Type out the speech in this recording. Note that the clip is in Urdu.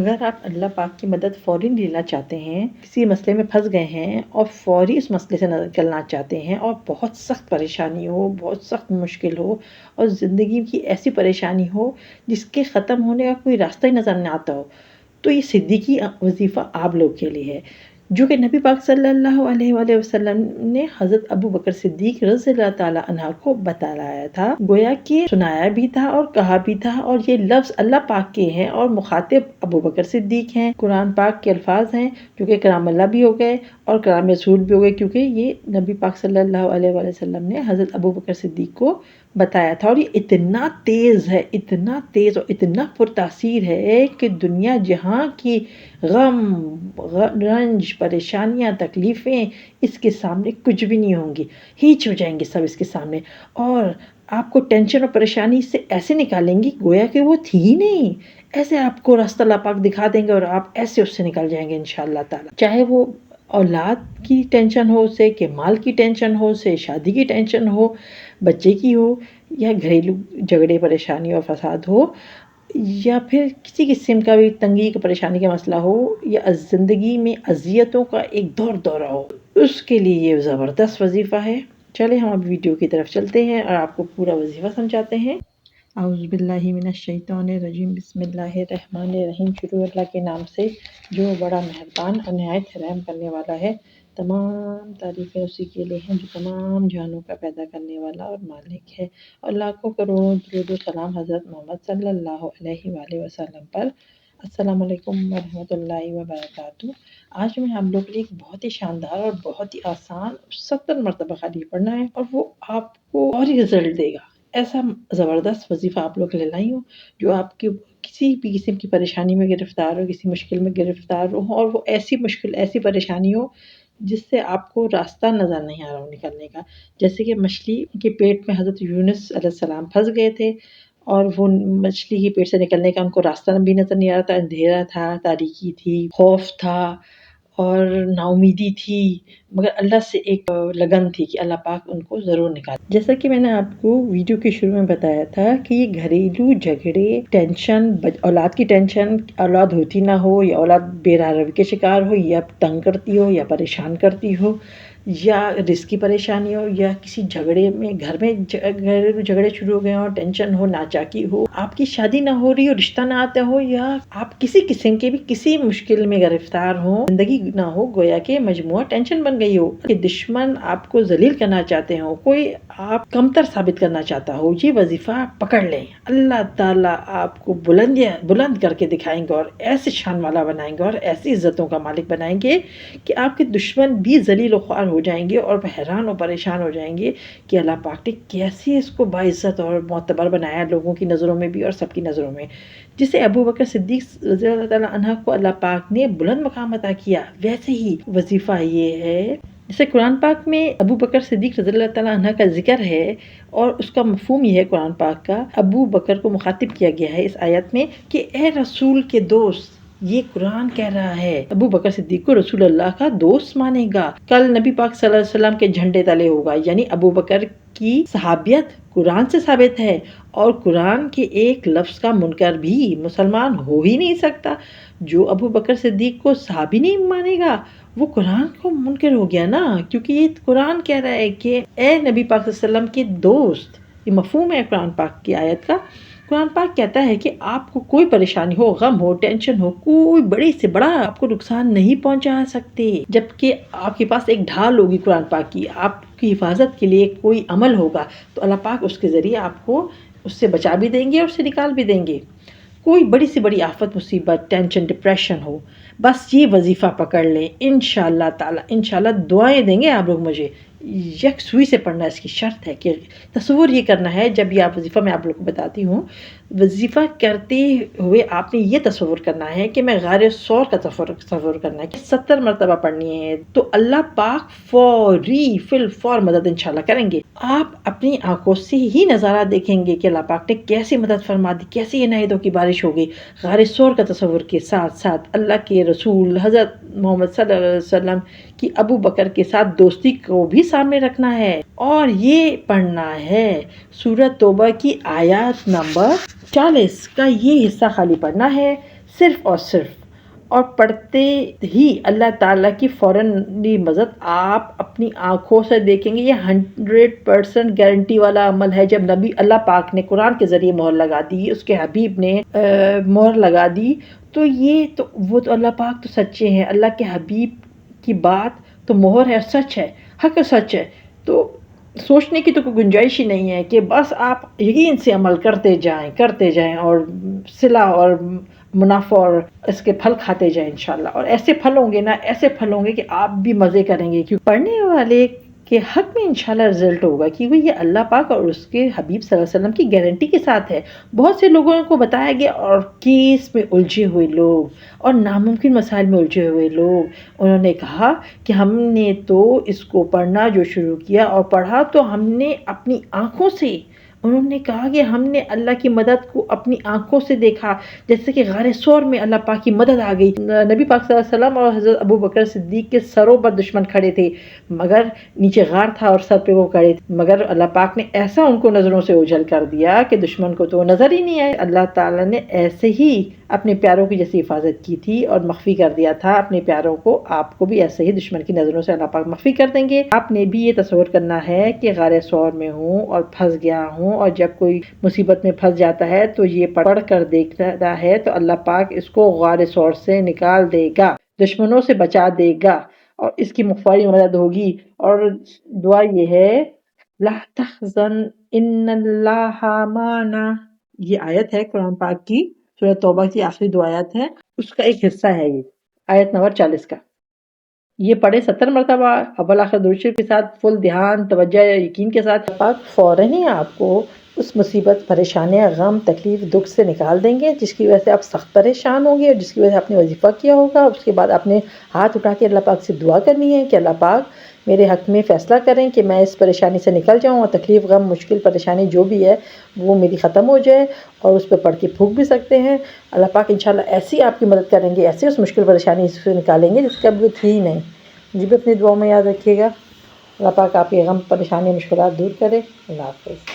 اگر آپ اللہ پاک کی مدد فوری لینا چاہتے ہیں، کسی مسئلے میں پھنس گئے ہیں اور فوری اس مسئلے سے نکلنا چاہتے ہیں اور بہت سخت پریشانی ہو، بہت سخت مشکل ہو اور زندگی کی ایسی پریشانی ہو جس کے ختم ہونے کا کوئی راستہ ہی نظر نہ آتا ہو، تو یہ صدیقی وظیفہ آپ لوگ کے لیے ہے، جو کہ نبی پاک صلی اللہ علیہ وآلہ وسلم نے حضرت ابو بکر صدیق رضی اللہ تعالی عنہ کو بتایا تھا، گویا کہ سنایا بھی تھا اور کہا بھی تھا، اور یہ لفظ اللہ پاک کے ہیں اور مخاطب ابو بکر صدیق ہیں، قرآن پاک کے الفاظ ہیں جو کہ کلام اللہ بھی ہو گئے اور کلام رسول بھی ہو گئے، کیونکہ یہ نبی پاک صلی اللہ علیہ وآلہ وسلم نے حضرت ابو بکر صدیق کو بتایا تھا، اور یہ اتنا تیز ہے، اتنا تیز اور اتنا پرتاثیر ہے کہ دنیا جہاں کی غم، رنج، پریشانیاں، تکلیفیں اس کے سامنے کچھ بھی نہیں ہوں گی، ہیچ ہو جائیں گے سب اس کے سامنے، اور آپ کو ٹینشن اور پریشانی سے ایسے نکالیں گی گویا کہ وہ تھی ہی نہیں، ایسے آپ کو راستہ اللہ پاک دکھا دیں گے اور آپ ایسے اس سے نکل جائیں گے انشاءاللہ تعالی، چاہے وہ اولاد کی ٹینشن ہو سے، کہ مال کی ٹینشن ہو سے، شادی کی ٹینشن ہو، بچے کی ہو، یا گھریلو جھگڑے، پریشانی اور فساد ہو، یا پھر کسی قسم کا بھی تنگی کا پریشانی کا مسئلہ ہو، یا زندگی میں اذیتوں کا ایک دورہ ہو، اس کے لیے یہ زبردست وظیفہ ہے۔ چلے ہم اب ویڈیو کی طرف چلتے ہیں اور آپ کو پورا وظیفہ سمجھاتے ہیں۔ اعوذ باللہ من الشیطان الرجیم، بسم اللہ الرحمن الرحیم، شروع اللہ کے نام سے جو بڑا مہربان اور نہایت رحم کرنے والا ہے۔ تمام تعریفیں اسی کے لیے ہیں جو تمام جانوں کا پیدا کرنے والا اور مالک ہے، اور لاکھوں کروڑوں درود و سلام حضرت محمد صلی اللہ علیہ وآلہ وسلم پر۔ السلام علیکم ورحمۃ اللہ وبرکاتہ۔ آج میں ہم لوگ ایک بہت ہی شاندار اور بہت ہی آسان 70 مرتبہ خالی پڑھنا ہے، اور وہ آپ کو اور ہی رزلٹ دے گا۔ ایسا زبردست وظیفہ آپ لوگ کے لیے لائی ہوں جو آپ کے کسی بھی قسم کی پریشانی میں گرفتار ہو، کسی مشکل میں گرفتار ہو، اور وہ ایسی مشکل، ایسی پریشانی ہو جس سے آپ کو راستہ نظر نہیں آ رہا ہو نکلنے کا، جیسے کہ مچھلی کے پیٹ میں حضرت یونس علیہ السلام پھنس گئے تھے، اور وہ مچھلی کے پیٹ سے نکلنے کا ان کو راستہ بھی نظر نہیں آ رہا تھا، اندھیرا تھا، تاریکی تھی، خوف تھا اور نا امیدی تھی، مگر اللہ سے ایک لگن تھی کہ اللہ پاک ان کو ضرور نکالے۔ جیسا کہ میں نے آپ کو ویڈیو کے شروع میں بتایا تھا کہ یہ گھریلو جھگڑے، ٹینشن، اولاد کی ٹینشن، اولاد ہوتی نہ ہو، یا اولاد بے راہ روی کے شکار ہو، یا تنگ کرتی ہو یا پریشان کرتی ہو، یا رزق کی پریشانی ہو، یا کسی جھگڑے میں گھر میں گھریلو جھگڑے شروع ہو گئے ہوں، ٹینشن ہو، ناچاکی ہو، آپ کی شادی نہ ہو رہی ہو، رشتہ نہ آتا ہو، یا آپ کسی قسم کے بھی کسی مشکل میں گرفتار ہوں، زندگی نہ ہو، گویا کہ مجموعہ ٹینشن بن گئی ہو کہ دشمن آپ کو ذلیل کرنا چاہتے ہو، کوئی آپ کمتر ثابت کرنا چاہتا ہو، یہ وظیفہ پکڑ لیں، اللہ تعالیٰ آپ کو بلند کر کے دکھائیں گے اور ایسے شان والا بنائیں گے اور ایسی عزتوں کا مالک بنائیں گے کہ آپ کے دشمن بھی ذلیل و خوار ہو جائیں گے اور حیران و پریشان ہو جائیں گے کہ اللہ پاک نے کیسے اس کو باعزت اور معتبر بنایا، لوگوں کی نظروں میں بھی اور سب کی نظروں میں، جسے ابو بکر صدیق رضی اللہ تعالیٰ عنہ کو اللہ پاک نے بلند مقام عطا کیا، ویسے ہی وظیفہ یہ ہے، جیسے قرآن پاک میں ابو بکر صدیق رضی اللہ تعالیٰ عنہ کا ذکر ہے، اور اس کا مفہوم یہ ہے قرآن پاک کا، ابو بکر کو مخاطب کیا گیا ہے اس آیت میں کہ اے رسول کے دوست، یہ قرآن کہہ رہا ہے ابو بکر صدیق کو رسول اللہ کا دوست مانے گا، کل نبی پاک صلی اللہ علیہ وسلم کے جھنڈے تلے ہوگا، یعنی ابو بکر کی صحابیت قرآن سے ثابت ہے، اور قرآن کے ایک لفظ کا منکر بھی مسلمان ہو ہی نہیں سکتا۔ جو ابو بکر صدیق کو صحابی نہیں مانے گا وہ قرآن کو منکر ہو گیا نا، کیونکہ یہ قرآن کہہ رہا ہے کہ اے نبی پاک صلی اللہ علیہ وسلم کے دوست، یہ مفہوم ہے قرآن پاک کی آیت کا۔ قرآن پاک کہتا ہے کہ آپ کو کوئی پریشانی ہو، غم ہو، ٹینشن ہو، کوئی بڑی سے بڑا آپ کو نقصان نہیں پہنچا سکتے، جبکہ آپ کے پاس ایک ڈھال ہوگی قرآن پاک کی، آپ کی حفاظت کے لیے کوئی عمل ہوگا تو اللہ پاک اس کے ذریعے آپ کو اس سے بچا بھی دیں گے اور اس سے نکال بھی دیں گے۔ کوئی بڑی سے بڑی آفت، مصیبت، ٹینشن، ڈپریشن ہو، بس یہ وظیفہ پکڑ لیں، انشاءاللہ تعالی، انشاءاللہ دعائیں دیں گے آپ لوگ مجھے، یکسوئی سے پڑھنا اس کی شرط ہے، کہ تصور یہ کرنا ہے جب یہ آپ وظیفہ میں آپ لوگ کو بتاتی ہوں، وظیفہ کرتے ہوئے آپ نے یہ تصور کرنا ہے کہ میں غار ثور کا تصور کرنا ہے کہ 70 مرتبہ پڑھنی ہے، تو اللہ پاک فوری فی الفور مدد انشاءاللہ کریں گے۔ آپ اپنی آنکھوں سے ہی نظارہ دیکھیں گے کہ اللہ پاک نے کیسے مدد فرما دی، کیسے عنایتوں کی بارش ہو گئی، غار ثور کا تصور کے ساتھ ساتھ اللہ کے رسول حضرت محمد صلی اللہ علیہ وسلم کی ابو بکر کے ساتھ دوستی کو بھی سامنے رکھنا ہے، اور یہ پڑھنا ہے سورۃ توبہ کی آیات نمبر 40 کا یہ حصہ خالی پڑھنا ہے، صرف اور صرف، اور پڑھتے ہی اللہ تعالیٰ کی فوراً مدد آپ اپنی آنکھوں سے دیکھیں گے۔ یہ 100% گارنٹی والا عمل ہے۔ جب نبی اللہ پاک نے قرآن کے ذریعے مہر لگا دی، اس کے حبیب نے مہر لگا دی، تو یہ تو وہ تو اللہ پاک تو سچے ہیں، اللہ کے حبیب کی بات تو مہر ہے، سچ ہے، حق سچ ہے۔ تو سوچنے کی تو کوئی گنجائش ہی نہیں ہے کہ بس آپ یقین سے عمل کرتے جائیں اور صلہ اور منافع اور اس کے پھل کھاتے جائیں انشاءاللہ۔ اور ایسے پھل ہوں گے نا، ایسے پھل ہوں گے کہ آپ بھی مزے کریں گے، کیونکہ پڑھنے والے کے حق میں انشاءاللہ رزلٹ ہوگا، کیونکہ یہ اللہ پاک اور اس کے حبیب صلی اللہ علیہ وسلم کی گارنٹی کے ساتھ ہے۔ بہت سے لوگوں کو بتایا گیا اور کیس میں الجھے ہوئے لوگ اور ناممکن مسائل میں الجھے ہوئے لوگ، انہوں نے کہا کہ ہم نے تو اس کو پڑھنا جو شروع کیا اور پڑھا تو ہم نے اپنی آنکھوں سے، انہوں نے کہا کہ ہم نے اللہ کی مدد کو اپنی آنکھوں سے دیکھا، جیسے کہ غار ثور میں اللہ پاک کی مدد آ گئی۔ نبی پاک صلی اللہ علیہ وسلم اور حضرت ابو بکر صدیق کے سروں پر دشمن کھڑے تھے، مگر نیچے غار تھا اور سر پہ وہ کھڑے تھے، مگر اللہ پاک نے ایسا ان کو نظروں سے اوجھل کر دیا کہ دشمن کو تو نظر ہی نہیں آئے۔ اللہ تعالیٰ نے ایسے ہی اپنے پیاروں کی جیسی حفاظت کی تھی اور مخفی کر دیا تھا اپنے پیاروں کو، آپ کو بھی ایسے ہی دشمن کی نظروں سے اللہ پاک مخفی کر دیں گے۔ آپ نے بھی یہ تصور کرنا ہے کہ غار ثور میں ہوں اور پھنس گیا ہوں، اور جب کوئی مصیبت میں پھنس جاتا ہے تو یہ پڑھ کر دیکھتا ہے تو اللہ پاک اس کو غار ثور سے نکال دے گا، دشمنوں سے بچا دے گا اور اس کی مخفی مدد ہوگی۔ اور دعا یہ ہے، لا تحزن ان اللہ معنا، یہ آیت ہے قرآن پاک کی، سورہ توبہ کی آخری دو آیات ہیں، اس کا ایک حصہ ہے یہ آیت نمبر 40 کا۔ یہ پڑھے 70 مرتبہ اول آخر درود شریف کے ساتھ، فل دھیان، توجہ، یقین کے ساتھ، پاک فوراً ہی آپ کو اس مصیبت، پریشانی، غم، تکلیف، دکھ سے نکال دیں گے جس کی وجہ سے آپ سخت پریشان ہوں گے اور جس کی وجہ سے آپ نے وظیفہ کیا ہوگا۔ اس کے بعد آپ نے ہاتھ اٹھا کے اللہ پاک سے دعا کرنی ہے کہ اللہ پاک میرے حق میں فیصلہ کریں کہ میں اس پریشانی سے نکل جاؤں، اور تکلیف، غم، مشکل، پریشانی جو بھی ہے وہ میری ختم ہو جائے، اور اس پہ پڑھ کے پھونک بھی سکتے ہیں۔ اللہ پاک انشاءاللہ ایسی آپ کی مدد کریں گے، ایسے اس مشکل پریشانی سے نکالیں گے جس کا بھی تھی ہی نہیں۔ جی بھی اپنی دعاؤں میں یاد رکھیے گا۔ اللہ پاک آپ کی غم، پریشانی، مشکلات دور کرے۔ اللہ حافظ۔